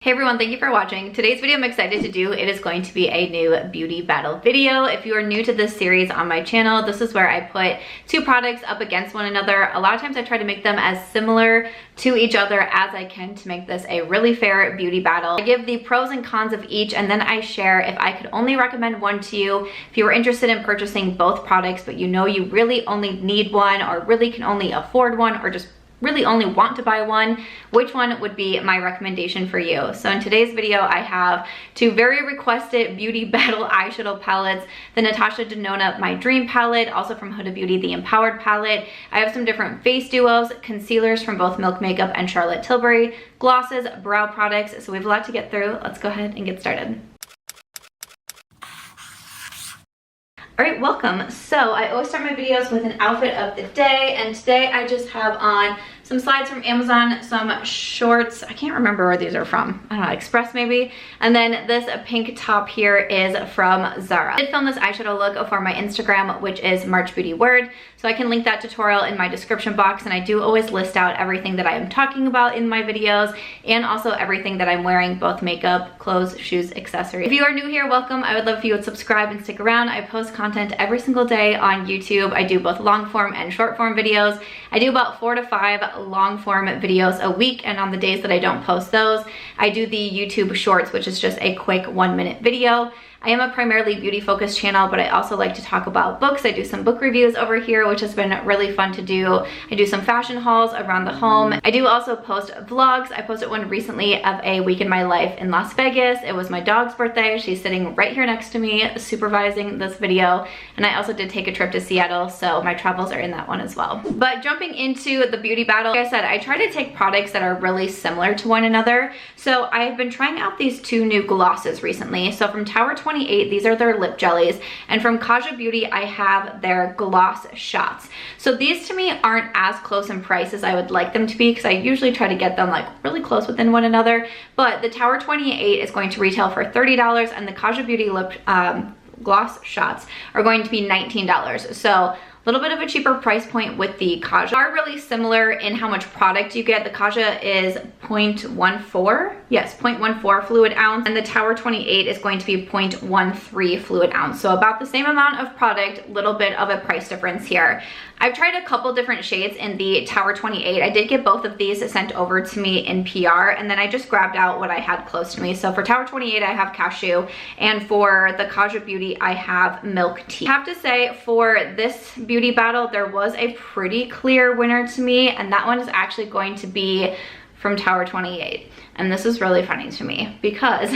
Hey everyone, thank you for watching. Today's video I'm excited to do. It is going to be a new beauty battle video. If you are new to this series on my channel, this is where I put two products up against one another. A lot of times I try to make them as similar to each other as I can to make this a really fair beauty battle. I give the pros and cons of each, and then I share if I could only recommend one to you. If you were interested in purchasing both products, but you know you really only need one or really can only afford one or just really only want to buy one, which one would be my recommendation for you? So in today's video, I have two very requested beauty battle eyeshadow palettes, the Natasha Denona My Dream palette, also from Huda Beauty, the Empowered palette. I have some different face duos, concealers from both Milk Makeup and Charlotte Tilbury, glosses, brow products. So we have a lot to get through. Let's go ahead and get started. All right, welcome. So I always start my videos with an outfit of the day, and today I just have on some slides from Amazon, some shorts. I can't remember where these are from. I don't know, Express maybe. And then this pink top here is from Zara. I did film this eyeshadow look for my Instagram, which is March Beauty Word. So I can link that tutorial in my description box, and I do always list out everything that I am talking about in my videos and also everything that I'm wearing, both makeup, clothes, shoes, accessories. If you are new here, welcome. I would love if you would subscribe and stick around. I post content every single day on YouTube. I do both long form and short form videos. I do about 4 to 5 long form videos a week, and on the days that I don't post those, I do the YouTube shorts, which is just a quick 1-minute video. I am a primarily beauty focused channel, but I also like to talk about books. I do some book reviews over here, which has been really fun to do. I do some fashion hauls around the home. I do also post vlogs. I posted one recently of a week in my life in Las Vegas. It was my dog's birthday. She's sitting right here next to me supervising this video. And I also did take a trip to Seattle, so my travels are in that one as well. But jumping into the beauty battle, like I said, I try to take products that are really similar to one another. So I've been trying out these two new glosses recently. So from Tower 28, these are their lip jellies, and from Kaja Beauty I have their gloss shots. So these to me aren't as close in price as I would like them to be, because I usually try to get them like really close within one another, but the Tower 28 is going to retail for $30, and the Kaja Beauty lip gloss shots are going to be $19. So a little bit of a cheaper price point with the Kaja. They are really similar in how much product you get. The Kaja is 0.14, yes, 0.14 fluid ounce, and the Tower 28 is going to be 0.13 fluid ounce. So about the same amount of product, little bit of a price difference here. I've tried a couple different shades in the Tower 28. I did get both of these sent over to me in PR, and then I just grabbed out what I had close to me. So for Tower 28, I have Cashew, and for the Kaja Beauty, I have Milk Tea. I have to say, for this beauty battle, there was a pretty clear winner to me, and that one is actually going to be from Tower 28. And this is really funny to me because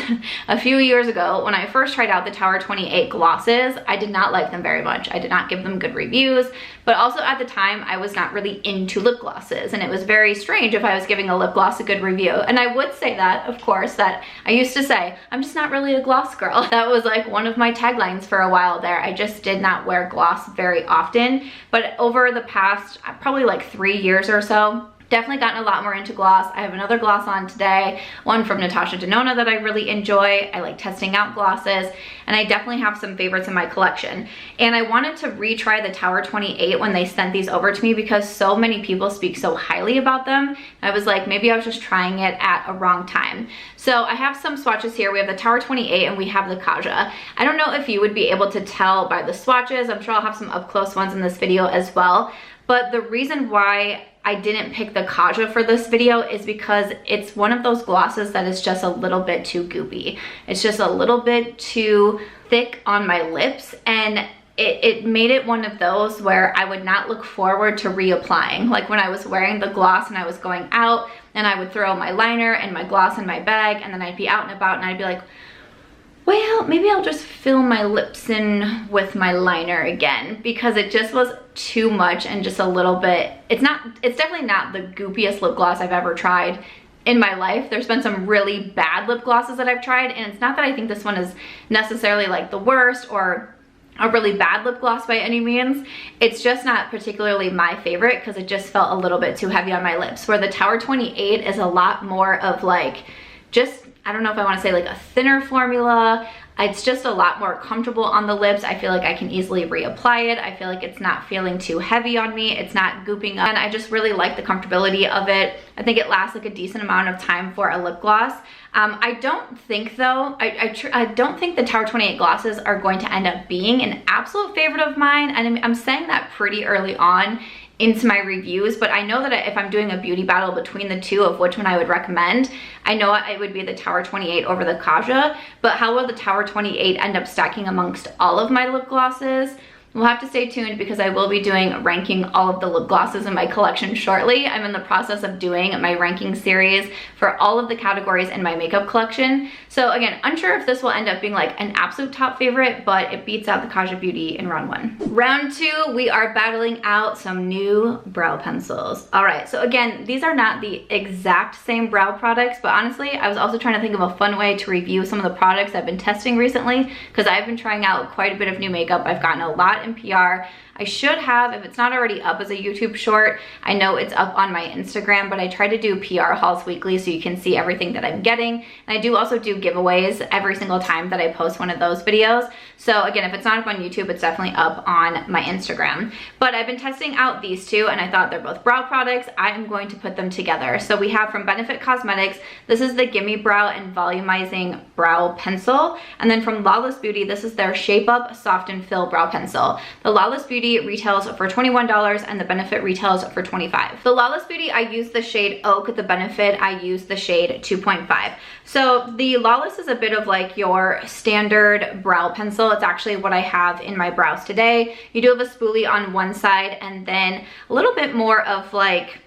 a few years ago when I first tried out the Tower 28 glosses, I did not like them very much. I did not give them good reviews, but also at the time I was not really into lip glosses, and it was very strange if I was giving a lip gloss a good review. And I would say that, of course, that I used to say, I'm just not really a gloss girl. That was like one of my taglines for a while there. I just did not wear gloss very often, but over the past probably like 3 years or so, definitely gotten a lot more into gloss. I have another gloss on today, one from Natasha Denona that I really enjoy. I like testing out glosses, and I definitely have some favorites in my collection. And I wanted to retry the Tower 28 when they sent these over to me because so many people speak so highly about them. I was like, maybe I was just trying it at a wrong time. So I have some swatches here. We have the Tower 28 and we have the Kaja. I don't know if you would be able to tell by the swatches. I'm sure I'll have some up close ones in this video as well. But the reason why I didn't pick the Kaja for this video is because it's one of those glosses that is just a little bit too goopy. It's just a little bit too thick on my lips, and it made it one of those where I would not look forward to reapplying. Like when I was wearing the gloss and I was going out, and I would throw my liner and my gloss in my bag, and then I'd be out and about and I'd be like, well, maybe I'll just fill my lips in with my liner again, because it just was too much and just a little bit, it's definitely not the goopiest lip gloss I've ever tried in my life. There's been some really bad lip glosses that I've tried, and it's not that I think this one is necessarily like the worst or a really bad lip gloss by any means. It's just not particularly my favorite because it just felt a little bit too heavy on my lips, where the Tower 28 is a lot more of like, just, I don't know if I want to say like a thinner formula. It's just a lot more comfortable on the lips. I feel like I can easily reapply it. I feel like it's not feeling too heavy on me. It's not gooping up, and I just really like the comfortability of it. I think it lasts like a decent amount of time for a lip gloss. I don't think though, I don't think the Tower 28 glosses are going to end up being an absolute favorite of mine, and I'm saying that pretty early on into my reviews, but I know that if I'm doing a beauty battle between the two of which one I would recommend, I know it would be the Tower 28 over the Kaja, but how will the Tower 28 end up stacking amongst all of my lip glosses? We'll have to stay tuned because I will be ranking all of the lip glosses in my collection shortly. I'm in the process of doing my ranking series for all of the categories in my makeup collection. So again, unsure if this will end up being like an absolute top favorite, but it beats out the Kaja Beauty in round 1. Round 2, we are battling out some new brow pencils. All right, so again, these are not the exact same brow products, but honestly, I was also trying to think of a fun way to review some of the products I've been testing recently because I've been trying out quite a bit of new makeup. I've gotten a lot in PR. I should have, if it's not already up as a YouTube short, I know it's up on my Instagram, but I try to do PR hauls weekly so you can see everything that I'm getting. And I do also do giveaways every single time that I post one of those videos. So again, if it's not up on YouTube, it's definitely up on my Instagram. But I've been testing out these two and I thought they're both brow products. I am going to put them together. So we have from Benefit Cosmetics, this is the Gimme Brow and Volumizing Brow Pencil. And then from Lawless Beauty, this is their Shape Up Soft and Fill Brow Pencil. The Lawless Beauty retails for $21 and the Benefit retails for $25. The Lawless Beauty, I use the shade Oak. The Benefit, I use the shade 2.5. So the Lawless is a bit of like your standard brow pencil. It's actually what I have in my brows today. You do have a spoolie on one side and then a little bit more of like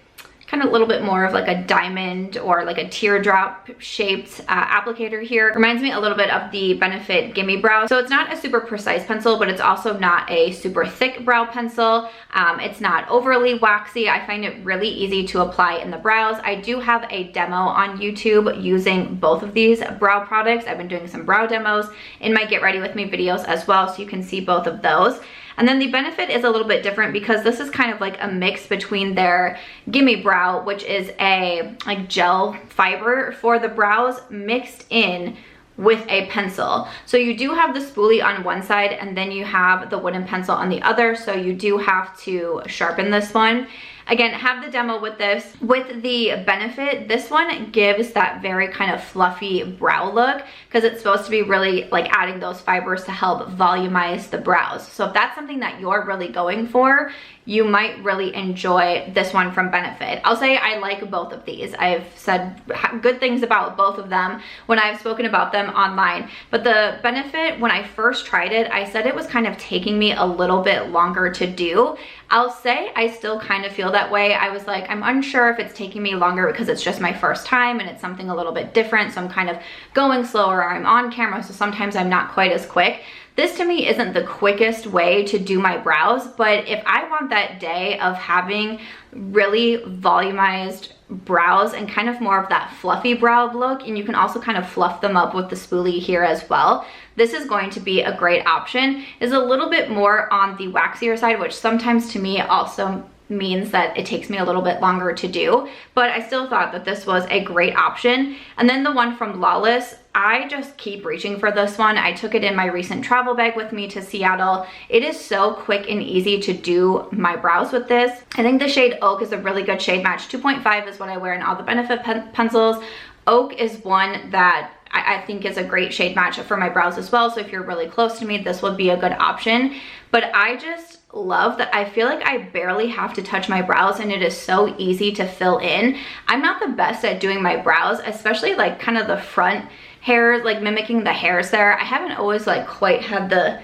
kind of a little bit more of like a diamond or like a teardrop shaped applicator here. Reminds me a little bit of the Benefit Gimme Brow. So it's not a super precise pencil, but it's also not a super thick brow pencil. It's not overly waxy. I find it really easy to apply in the brows. I do have a demo on YouTube using both of these brow products. I've been doing some brow demos in my Get Ready With Me videos as well, so you can see both of those. And then the Benefit is a little bit different because this is kind of like a mix between their Gimme Brow, which is a like gel fiber for the brows mixed in with a pencil. So you do have the spoolie on one side and then you have the wooden pencil on the other. So you do have to sharpen this one. Again, have the demo with this. With the Benefit, this one gives that very kind of fluffy brow look because it's supposed to be really like adding those fibers to help volumize the brows. So if that's something that you're really going for, you might really enjoy this one from Benefit. I'll say I like both of these. I've said good things about both of them when I've spoken about them online. But the Benefit, when I first tried it, I said it was kind of taking me a little bit longer to do. I'll say I still kind of feel that way. I was like, I'm unsure if it's taking me longer because it's just my first time and it's something a little bit different. So I'm kind of going slower, or I'm on camera, so sometimes I'm not quite as quick. This to me isn't the quickest way to do my brows, but if I want that day of having really volumized brows and kind of more of that fluffy brow look, and you can also kind of fluff them up with the spoolie here as well, this is going to be a great option. It's a little bit more on the waxier side, which sometimes to me also means that it takes me a little bit longer to do, but I still thought that this was a great option. And then the one from Lawless, I just keep reaching for this one. I took it in my recent travel bag with me to Seattle. It is so quick and easy to do my brows with this. I think the shade Oak is a really good shade match. 2.5 is what I wear in all the Benefit pencils. Oak is one that I think is a great shade match for my brows as well. So if you're really close to me, this would be a good option. But I just love that I feel like I barely have to touch my brows and it is so easy to fill in. I'm not the best at doing my brows, especially like kind of the front hairs, like mimicking the hairs there. I haven't always like quite had the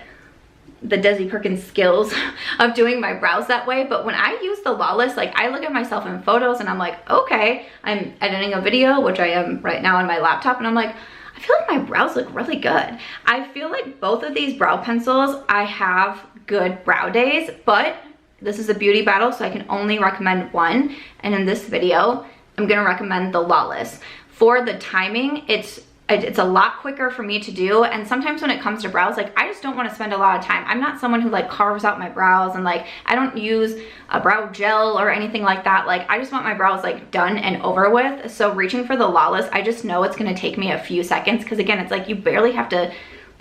Desi Perkins skills of doing my brows that way, but when I use the Lawless, like I look at myself in photos and I'm like, okay, I'm editing a video, which I am right now on my laptop, and I'm like, I feel like my brows look really good. I feel like both of these brow pencils, I have good brow days, but this is a beauty battle, so I can only recommend one. And in this video, I'm gonna recommend the Lawless. For the timing, it's a lot quicker for me to do, and sometimes when it comes to brows, like I just don't want to spend a lot of time. I'm not someone who like carves out my brows, and like I don't use a brow gel or anything like that. Like I just want my brows like done and over with. So reaching for the Lawless, I just know it's going to take me a few seconds, because again, it's like you barely have to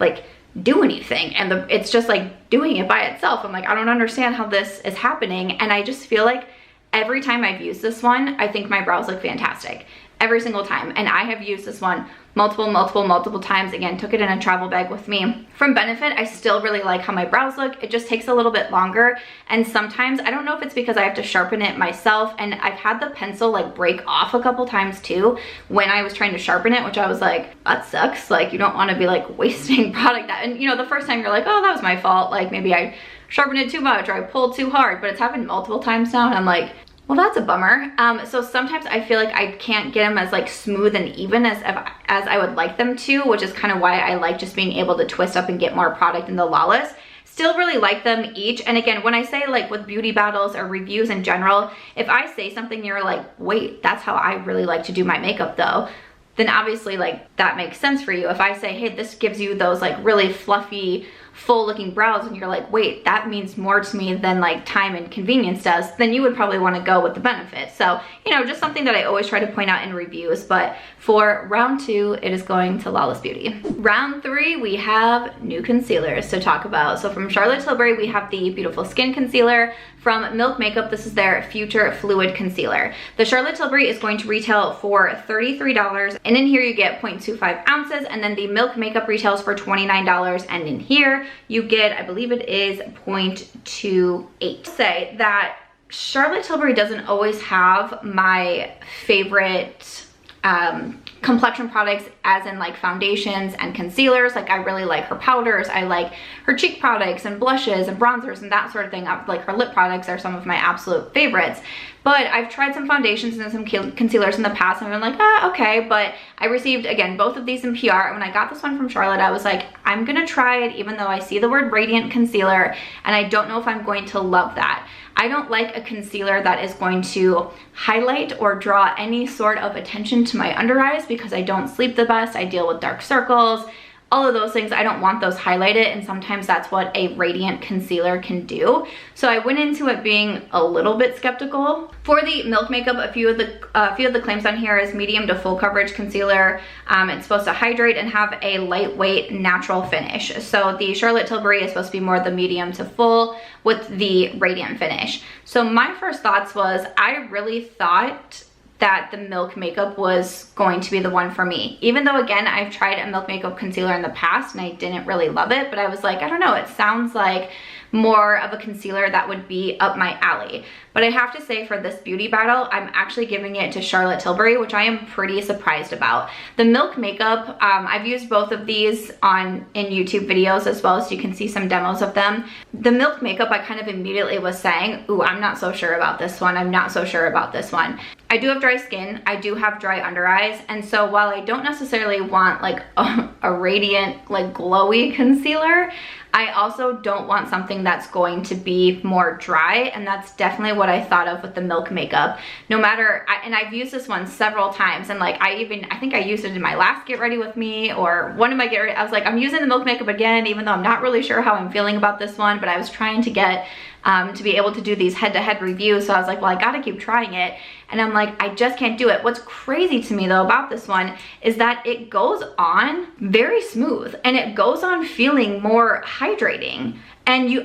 like do anything, and it's just like doing it by itself. I'm like, I don't understand how this is happening. And I just feel like every time I've used this one, I think my brows look fantastic every single time. And I have used this one multiple times. Again, took it in a travel bag with me. From Benefit, I still really like how my brows look. It just takes a little bit longer, and sometimes I don't know if it's because I have to sharpen it myself, and I've had the pencil like break off a couple times too when I was trying to sharpen it, which I was like, that sucks. Like, you don't want to be like wasting product. And you know, the first time you're like, oh, that was my fault, like maybe I sharpened it too much or I pulled too hard, but it's happened multiple times now, and I'm like, well, that's a bummer. So sometimes I feel like I can't get them as like smooth and even as I would like them to, which is kind of why I like just being able to twist up and get more product in the Lawless. Still really like them each. And again, when I say like with beauty battles or reviews in general, if I say something you're like, wait, that's how I really like to do my makeup though, then obviously like that makes sense for you. If I say, hey, this gives you those like really fluffy, full looking brows, and you're like, wait, that means more to me than like time and convenience does, then you would probably want to go with the Benefit. So, you know, just something that I always try to point out in reviews. But for round 2, it is going to Lawless Beauty. Round 3, we have new concealers to talk about. So from Charlotte Tilbury, we have the Beautiful Skin Concealer. From Milk Makeup, this is their Future Fluid Concealer. The Charlotte Tilbury is going to retail for $33, and in here you get 0.25 ounces, and then the Milk Makeup retails for $29, and in here you get, I believe it is 0.28. Say that Charlotte Tilbury doesn't always have my favorite complexion products, as in like foundations and concealers. Like, I really like her powders, I like her cheek products and blushes and bronzers and that sort of thing. Like, her lip products are some of my absolute favorites. But I've tried some foundations and some concealers in the past, and I've been like, ah, okay. But I received, again, both of these in PR, and when I got this one from Charlotte, I was like, I'm gonna try it, even though I see the word Radiant Concealer, and I don't know if I'm going to love that. I don't like a concealer that is going to highlight or draw any sort of attention to my under eyes, because I don't sleep the best, I deal with dark circles, all of those things. I don't want those highlighted, and sometimes that's what a Radiant Concealer can do. So I went into it being a little bit skeptical. For the Milk Makeup, a few of the claims on here is medium to full coverage concealer. It's supposed to hydrate and have a lightweight natural finish. So the Charlotte Tilbury is supposed to be more the medium to full with the radiant finish. So my first thoughts was, I really thought that the Milk Makeup was going to be the one for me. Even though, again, I've tried a Milk Makeup concealer in the past and I didn't really love it, but I was like, I don't know, it sounds like more of a concealer that would be up my alley. But I have to say, for this beauty battle, I'm actually giving it to Charlotte Tilbury, which I am pretty surprised about. The Milk Makeup, I've used both of these in YouTube videos as well, so you can see some demos of them. The Milk Makeup, I kind of immediately was saying, ooh, I'm not so sure about this one, I'm not so sure about this one. I do have dry skin, I do have dry under eyes, and so while I don't necessarily want like a radiant, like glowy concealer, I also don't want something that's going to be more dry, and that's definitely what I thought of with the Milk Makeup. No matter, and I've used this one several times, and like I think I used it in my last Get Ready With Me, or one of my Get Ready, I was like, I'm using the Milk Makeup again, even though I'm not really sure how I'm feeling about this one, but I was trying to get to be able to do these head-to-head reviews, so I was like, well, I gotta keep trying it, and I'm like, I just can't do it. What's crazy to me though about this one is that it goes on very smooth, and it goes on feeling more hydrating, and you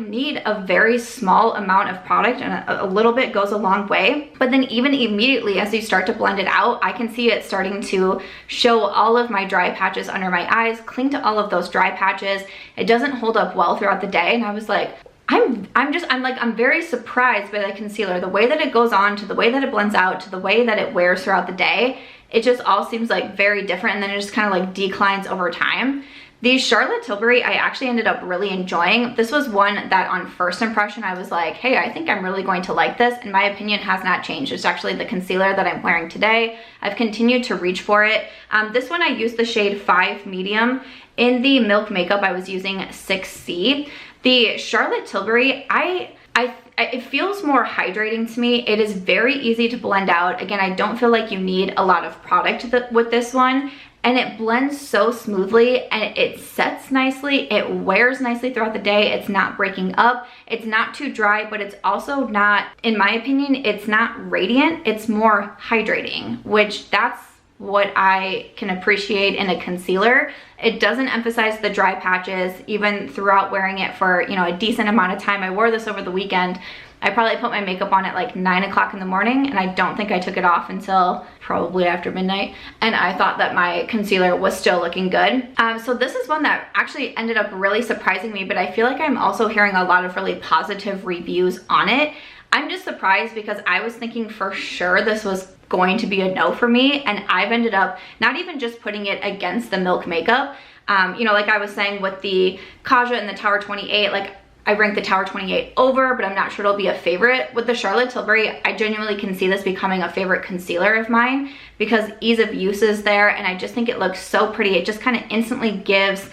need a very small amount of product, and a little bit goes a long way. But then even immediately as you start to blend it out, I can see it starting to show all of my dry patches under my eyes, cling to all of those dry patches. It doesn't hold up well throughout the day, and I was like, I'm very surprised by the concealer, the way that it goes on, to the way that it blends out, to the way that it wears throughout the day. It just all seems like very different, and then it just kind of like declines over time. The Charlotte Tilbury, I actually ended up really enjoying. This was one that on first impression, I was like, hey, I think I'm really going to like this. And my opinion has not changed. It's actually the concealer that I'm wearing today. I've continued to reach for it. This one I used the shade 5 Medium. In the Milk Makeup, I was using 6C. The Charlotte Tilbury, it feels more hydrating to me. It is very easy to blend out. Again, I don't feel like you need a lot of product with this one. And it blends so smoothly, and it sets nicely. It wears nicely throughout the day. It's not breaking up. It's not too dry, but it's also not, in my opinion, it's not radiant. It's more hydrating, which that's what I can appreciate in a concealer. It doesn't emphasize the dry patches even throughout wearing it for, you know, a decent amount of time. I wore this over the weekend. I probably put my makeup on at like 9 o'clock in the morning, and I don't think I took it off until probably after midnight, and I thought that my concealer was still looking good. So this is one that actually ended up really surprising me, but I feel like I'm also hearing a lot of really positive reviews on it. I'm just surprised because I was thinking for sure this was going to be a no for me, and I've ended up not even just putting it against the Milk makeup. You know, like I was saying with the Kaja and the Tower 28, like I rank the Tower 28 over, but I'm not sure it'll be a favorite. With the Charlotte Tilbury, I genuinely can see this becoming a favorite concealer of mine because ease of use is there, and I just think it looks so pretty. It just kind of instantly gives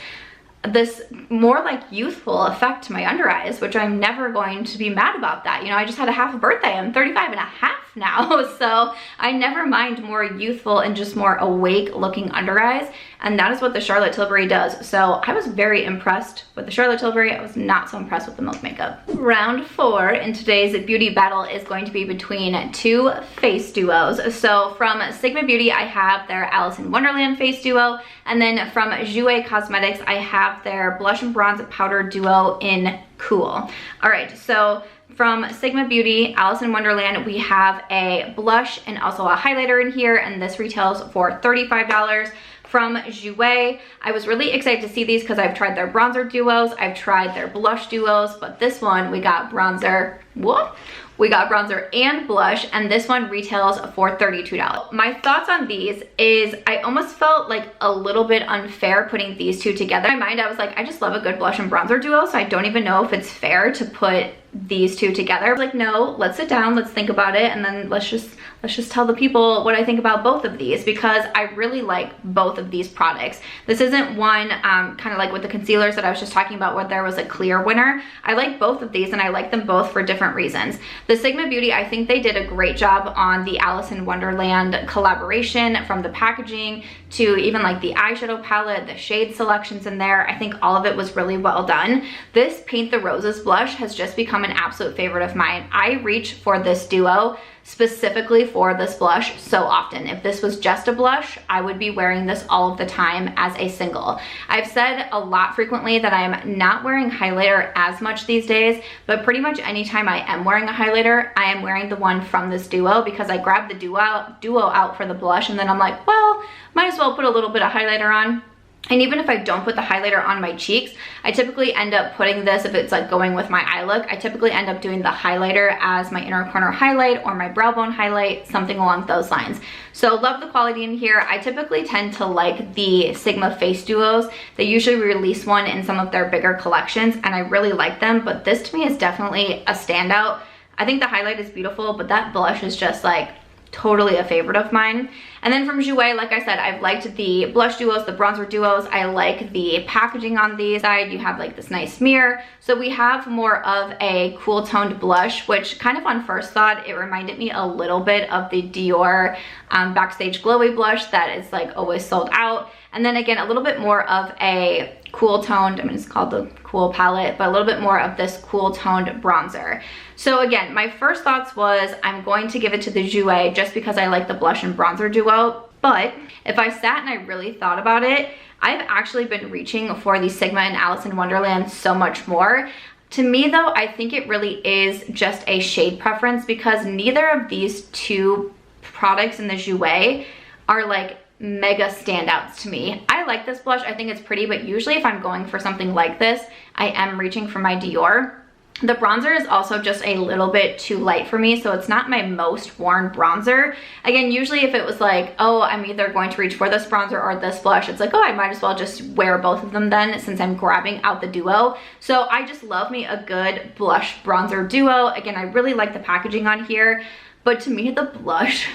this more like youthful effect to my under eyes, which I'm never going to be mad about that. You know, I just had a half a birthday. I'm 35 and a half now, so I never mind more youthful and just more awake looking under eyes, and that is what the Charlotte Tilbury does. So I was very impressed with the Charlotte Tilbury. I was not so impressed with the Milk makeup. Round 4 in today's beauty battle is going to be between two face duos. So from Sigma Beauty, I have their Alice in Wonderland face duo, and then from Jouer Cosmetics, I have their blush and bronze powder duo in Cool. All right, so from Sigma Beauty, Alice in Wonderland, we have a blush and also a highlighter in here, and this retails for $35. From Jouer, I was really excited to see these because I've tried their bronzer duos, I've tried their blush duos, but this one we got bronzer, whoop, we got bronzer and blush, and this one retails for $32. My thoughts on these is I almost felt like a little bit unfair putting these two together. In my mind, I was like, I just love a good blush and bronzer duo, so I don't even know if it's fair to put these two together. Like, no, let's sit down, let's think about it, and then let's just tell the people what I think about both of these, because I really like both of these products. This isn't one kind of like with the concealers that I was just talking about where there was a clear winner. I like both of these, and I like them both for different reasons. The Sigma Beauty, I think they did a great job on the Alice in Wonderland collaboration, from the packaging to even like the eyeshadow palette, the shade selections in there. I think all of it was really well done. This Paint the Roses blush has just become an absolute favorite of mine. I reach for this duo specifically for this blush so often. If this was just a blush, I would be wearing this all of the time as a single. I've said a lot frequently that I'm not wearing highlighter as much these days, but pretty much anytime I am wearing a highlighter, I am wearing the one from this duo, because I grabbed the duo out for the blush, and then I'm like, well, might as well put a little bit of highlighter on. And even if I don't put the highlighter on my cheeks, I typically end up putting this, if it's like going with my eye look, I typically end up doing the highlighter as my inner corner highlight or my brow bone highlight, something along those lines. So love the quality in here. I typically tend to like the Sigma face duos. They usually release one in some of their bigger collections, and I really like them, but this to me is definitely a standout. I think the highlight is beautiful, but that blush is just like totally a favorite of mine. And then from Jouer, like I said, I've liked the blush duos, the bronzer duos. I like the packaging on these side. You have like this nice mirror. So we have more of a cool toned blush, which kind of on first thought, it reminded me a little bit of the Dior Backstage Glowy blush that is like always sold out. And then again, a little bit more of a cool toned, I mean, it's called the Cool palette, but a little bit more of this cool toned bronzer. So again, my first thoughts was I'm going to give it to the Jouer just because I like the blush and bronzer duo. But if I sat and I really thought about it, I've actually been reaching for the Sigma and Alice in Wonderland so much more. To me though, I think it really is just a shade preference, because neither of these two products in the Jouer are like mega standouts to me. I like this blush, I think it's pretty, but usually if I'm going for something like this, I am reaching for my Dior. The bronzer is also just a little bit too light for me, so it's not my most worn bronzer. Again, usually if it was like, oh, I'm either going to reach for this bronzer or this blush, it's like, oh, I might as well just wear both of them then, since I'm grabbing out the duo. So I just love me a good blush bronzer duo. Again, I really like the packaging on here, but to me, the blush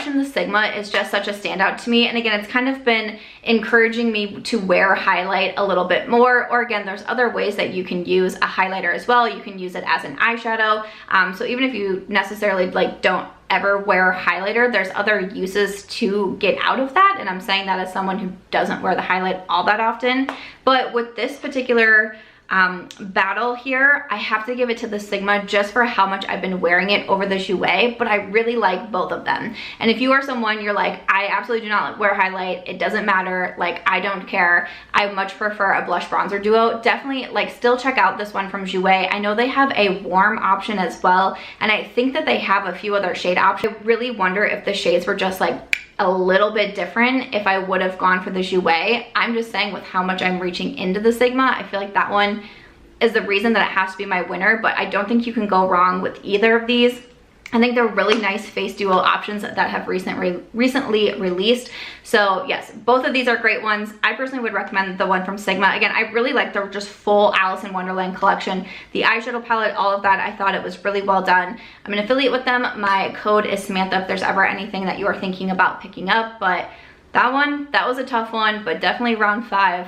in the Sigma is just such a standout to me. And again, it's kind of been encouraging me to wear highlight a little bit more. Or again, there's other ways that you can use a highlighter as well. You can use it as an eyeshadow. So even if you necessarily like don't ever wear highlighter, there's other uses to get out of that. And I'm saying that as someone who doesn't wear the highlight all that often. But with this particular battle here, I have to give it to the Sigma just for how much I've been wearing it over the Jouer, but I really like both of them. And if you are someone, you're like, I absolutely do not wear highlight, it doesn't matter, like I don't care, I much prefer a blush bronzer duo, definitely like still check out this one from Jouer. I know they have a warm option as well, and I think that they have a few other shade options. I really wonder if the shades were just like a little bit different if I would have gone for the Jouer. I'm just saying with how much I'm reaching into the Sigma, I feel like that one is the reason that it has to be my winner, but I don't think you can go wrong with either of these. I think they're really nice face duo options that have recently released. So yes, both of these are great ones. I personally would recommend the one from Sigma. Again, I really like the just full Alice in Wonderland collection. The eyeshadow palette, all of that, I thought it was really well done. I'm an affiliate with them. My code is Samantha if there's ever anything that you are thinking about picking up. But that one, that was a tough one, but definitely round 5.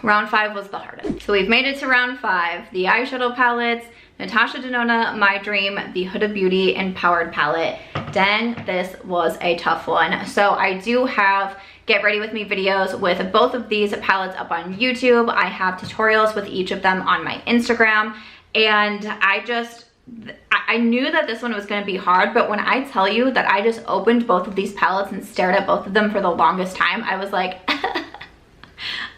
Round 5 was the hardest. So we've made it to round 5. The eyeshadow palettes, Natasha Denona, My Dream, the Huda Beauty Empowered palette. Dang, this was a tough one. So I do have get ready with me videos with both of these palettes up on YouTube. I have tutorials with each of them on my Instagram. And I knew that this one was going to be hard, but when I tell you that I just opened both of these palettes and stared at both of them for the longest time, I was like,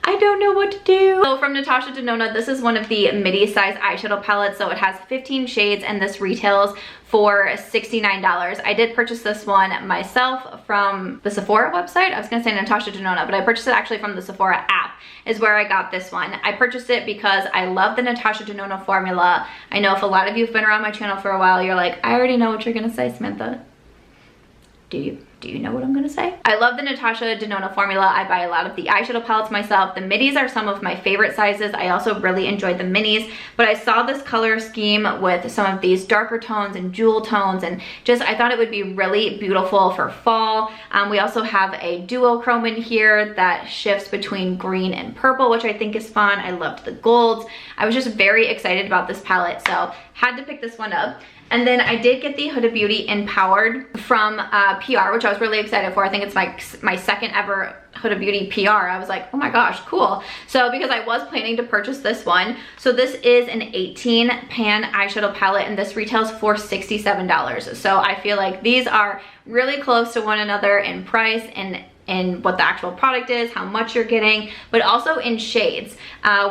I don't know what to do. So from Natasha Denona, this is one of the midi size eyeshadow palettes. So it has 15 shades and this retails for $69. I did purchase this one myself from the Sephora website. I was gonna say Natasha Denona, but I purchased it actually from the Sephora app is where I got this one. I purchased it because I love the Natasha Denona formula. I know if a lot of you have been around my channel for a while, you're like, I already know what you're gonna say, Samantha. Do you know what I'm gonna say? I love the Natasha Denona formula. I buy a lot of the eyeshadow palettes myself. The midis are some of my favorite sizes. I also really enjoyed the minis, but I saw this color scheme with some of these darker tones and jewel tones, and just I thought it would be really beautiful for fall. We also have a duochrome in here that shifts between green and purple, which I think is fun. I loved the golds. I was just very excited about this palette, so had to pick this one up. And then I did get the Huda Beauty Empowered from PR, which I was really excited for. I think it's my second ever Huda Beauty PR. I was like, oh my gosh, cool. So because I was planning to purchase this one. So this is an 18 pan eyeshadow palette and this retails for $67. So I feel like these are really close to one another in price and what the actual product is, how much you're getting, but also in shades.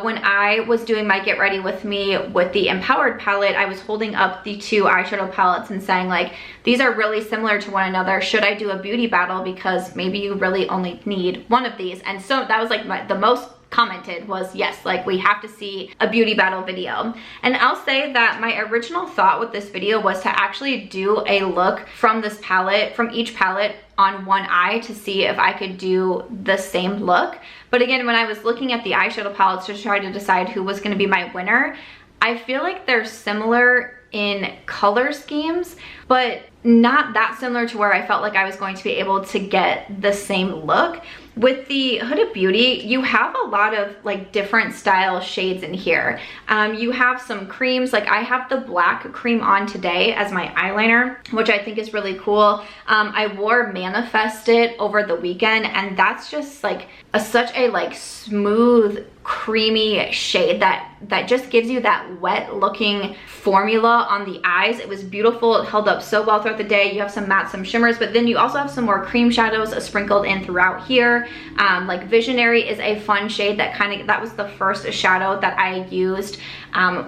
When I was doing my get ready with me with the Empowered palette, I was holding up the two eyeshadow palettes and saying like, these are really similar to one another. Should I do a beauty battle? Because maybe you really only need one of these. And so that was like the most commented was yes, like we have to see a beauty battle video. And I'll say that my original thought with this video was to actually do a look from this palette, from each palette on one eye to see if I could do the same look. But again, when I was looking at the eyeshadow palettes to try to decide who was going to be my winner, I feel like they're similar in color schemes, but not that similar to where I felt like I was going to be able to get the same look. With the Huda Beauty, you have a lot of like different style shades in here. You have some creams, like I have the black cream on today as my eyeliner, which I think is really cool. I wore Manifest It over the weekend, and that's just like such a like smooth, creamy shade that just gives you that wet looking formula on the eyes. It was beautiful. It held up so well throughout the day. You have some mattes, some shimmers, but then you also have some more cream shadows sprinkled in throughout here. Like Visionary is a fun shade that was the first shadow that I used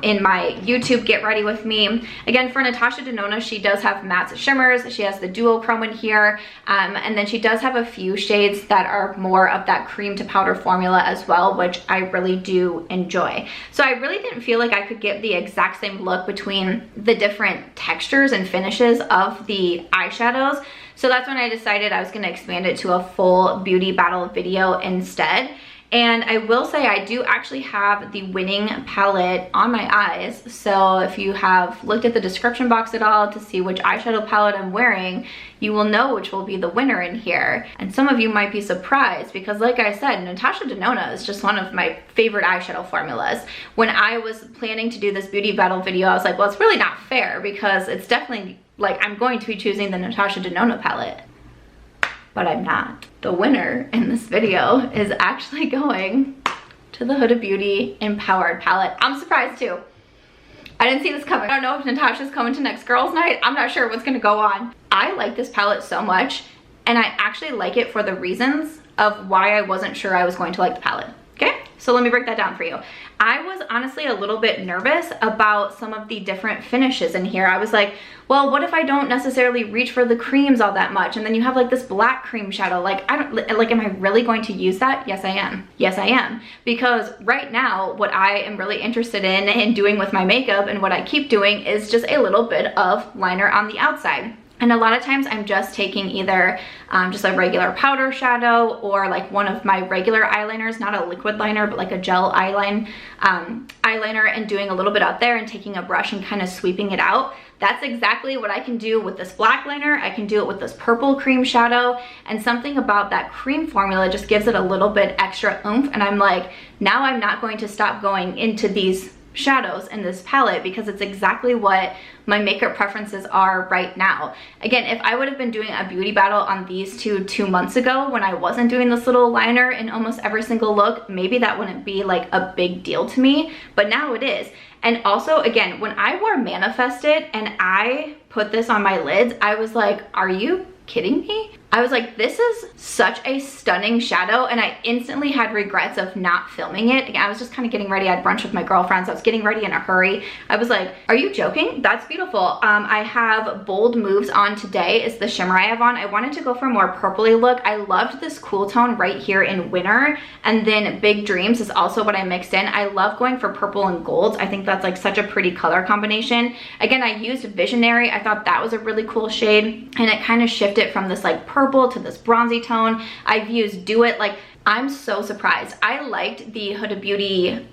in my YouTube get ready with me. Again, for Natasha Denona, she does have mattes, shimmers. She has the duochrome in here, and then she does have a few shades that are more of that cream to powder formula as well, which I really do enjoy. So I really didn't feel like I could get the exact same look between the different textures and finishes of the eyeshadows. So that's when I decided I was going to expand it to a full beauty battle video instead. And I will say I do actually have the winning palette on my eyes. So if you have looked at the description box at all to see which eyeshadow palette I'm wearing, you will know which will be the winner in here. And some of you might be surprised because like I said, Natasha Denona is just one of my favorite eyeshadow formulas. When I was planning to do this beauty battle video, I was like, well, it's really not fair because it's definitely like I'm going to be choosing the Natasha Denona palette, but I'm not. The winner in this video is actually going to the Huda Beauty Empowered palette. I'm surprised too. I didn't see this coming. I don't know if Natasha's coming to next girls night. I'm not sure what's gonna go on. I like this palette so much, and I actually like it for the reasons of why I wasn't sure I was going to like the palette. Okay, so let me break that down for you. I was honestly a little bit nervous about some of the different finishes in here. I was like, well, what if I don't necessarily reach for the creams all that much? And then you have like this black cream shadow. Like, am I really going to use that? Yes, I am. Yes, I am. Because right now, what I am really interested in doing with my makeup and what I keep doing is just a little bit of liner on the outside. And a lot of times I'm just taking either just a regular powder shadow or like one of my regular eyeliners, not a liquid liner, but like a gel eyeliner, and doing a little bit out there and taking a brush and kind of sweeping it out. That's exactly what I can do with this black liner. I can do it with this purple cream shadow, and something about that cream formula just gives it a little bit extra oomph. And I'm like, now I'm not going to stop going into these shadows in this palette because it's exactly what my makeup preferences are right now. Again, if I would have been doing a beauty battle on these 2 months ago when I wasn't doing this little liner in almost every single look, maybe that wouldn't be like a big deal to me, but now it is. And also, again, when I wore Manifested and I put this on my lids, I was like, are you kidding me? I was like, this is such a stunning shadow, and I instantly had regrets of not filming it. Again, I was just kind of getting ready. I had brunch with my girlfriends. I was getting ready in a hurry. I was like, are you joking? That's beautiful. I have Bold Moves on today is the shimmer I have on. I wanted to go for a more purpley look. I loved this cool tone right here in Winter, and then Big Dreams is also what I mixed in. I love going for purple and gold. I think that's like such a pretty color combination. Again, I used Visionary. I thought that was a really cool shade, and it kind of shifted from this like purple to this bronzy tone. I've used Do It. Like, I'm so surprised. I liked the Huda Beauty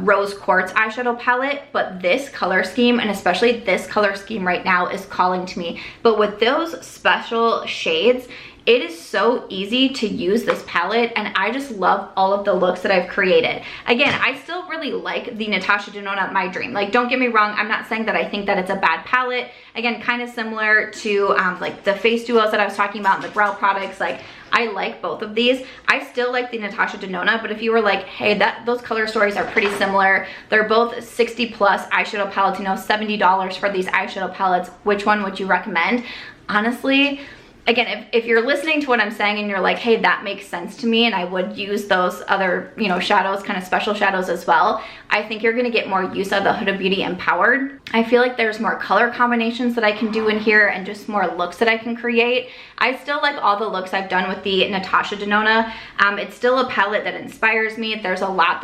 Rose Quartz eyeshadow palette, but this color scheme, and especially this color scheme right now, is calling to me. But with those special shades, it is so easy to use this palette, and I just love all of the looks that I've created. Again, I still really like the Natasha Denona My Dream. Like, don't get me wrong, I'm not saying that I think that it's a bad palette. Again, kind of similar to like the face duos that I was talking about and the brow products. Like, I like both of these. I still like the Natasha Denona, but if you were like, hey, those color stories are pretty similar. They're both 60+ eyeshadow palettes, you know, $70 for these eyeshadow palettes. Which one would you recommend? Honestly, again, if you're listening to what I'm saying and you're like, hey, that makes sense to me, and I would use those other, you know, shadows, kind of special shadows as well, I think you're gonna get more use out of the Huda Beauty Empowered. I feel like there's more color combinations that I can do in here and just more looks that I can create. I still like all the looks I've done with the Natasha Denona. It's still a palette that inspires me. There's a lot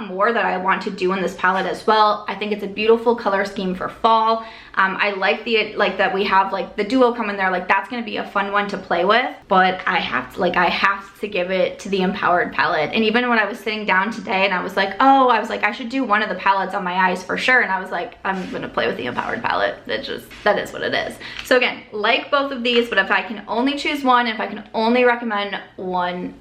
more that I want to do in this palette as well. I think it's a beautiful color scheme for fall. I like that we have like the duo come in there. Like, that's gonna be a fun one to play with, but I have to give it to the Empowered palette. And even when I was sitting down today and I was like, I should do one of the palettes on my eyes for sure, and I was like, I'm gonna play with the Empowered palette. That is what it is. So again, like both of these, but if I can only choose one, if I can only recommend one,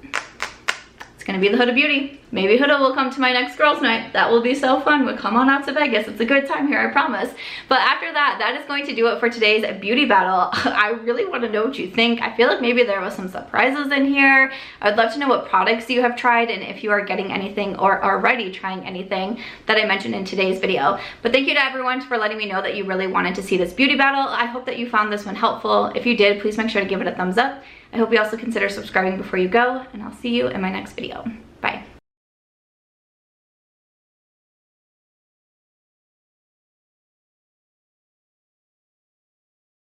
it's gonna be the Huda Beauty. Maybe Huda will come to my next girls night. That will be so fun. We'll come on out to Vegas. It's a good time here, I promise. But after that, that is going to do it for today's beauty battle. I really want to know what you think. I feel like maybe there was some surprises in here. I would love to know what products you have tried and if you are getting anything or already trying anything that I mentioned in today's video. But thank you to everyone for letting me know that you really wanted to see this beauty battle. I hope that you found this one helpful. If you did, please make sure to give it a thumbs up. I hope you also consider subscribing before you go, and I'll see you in my next video.